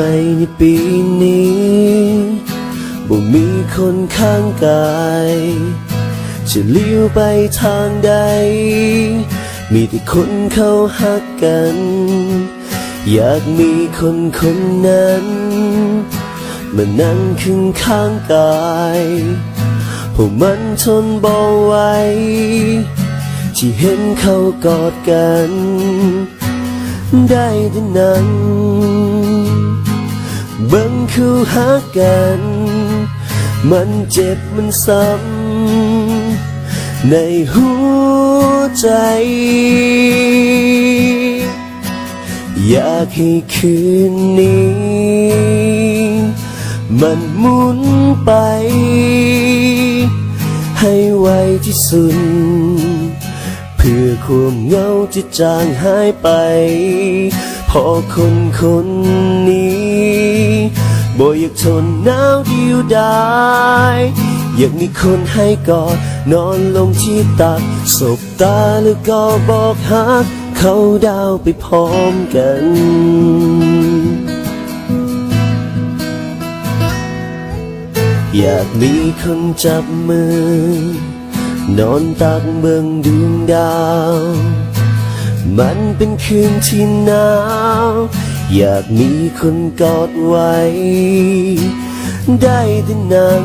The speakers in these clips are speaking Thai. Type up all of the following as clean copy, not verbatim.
ม่ในปีนี้บ่มีคนข้างกายจะเลี้ยวไปทางใดมีแต่คนเขาหักกันอยากมีคนคนนั้นมานั่งข้างกายพวกมันทนบ่ไหวที่เห็นเขากอดกันได้แต่นั่งเบิ่งเขาหักกันมันเจ็บมันซ้ำในหัวใจอยากให้คืนนี้มันหมุนไปให้ไวที่สุดเพื่อความเหงาจะจางหายไปพอคนนี้บ่อยากทนหนาวเดียวดายอยากมีคนให้กอดนอนลงที่ตักสบตาแล้วก็บอกฮักเขาดาวไปพร้อมกันอยากมีคนจับมือนอนตักเบิ่งดวงดาวมันเป็นคืนที่หนาวอยากมีคนกอดไว้ได้แต่นั่ง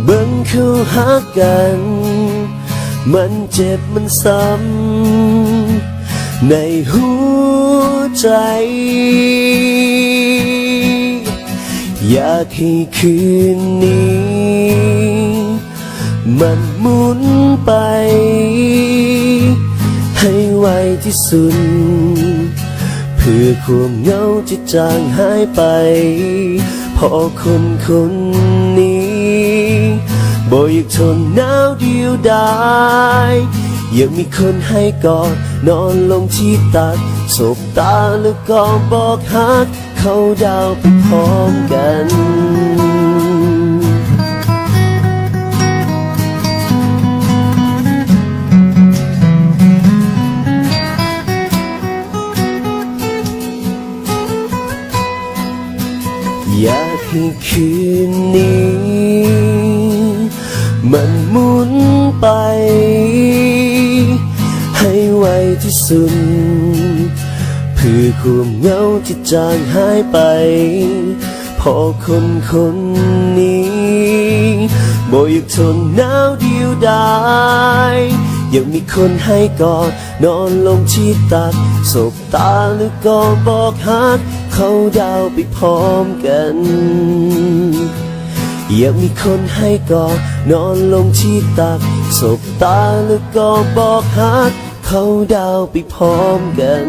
เบิ่งเขาหักกันมันเจ็บมันซ้ำในหัวใจอยากให้คืนนี้มันหมุนไปให้ไวที่สุดเพื่อความเหงาจะจางหายไปพอคนนี้บ่อยากทนหนาวเดียวดายอยากมีคนให้กอดนอนลงที่ตักสบตาแล้วก็บอกฮักเขาดาวไปพร้อมกันอยากให้คืนนี้มันหมุนไปให้ไวที่สุดเพื่อความเหงาที่จางหายไปพอคนนี้บ่อยากทนหนาวเดียวดายอยากมีคนให้กอดนอนลงที่ตักสบตาแล้วก็บอกฮักเขาดาวไปพร้อมกันอยากมีคนให้กอดนอนลงที่ตักสบตาแล้วก็บอกฮักเขาดาวไปพร้อมกัน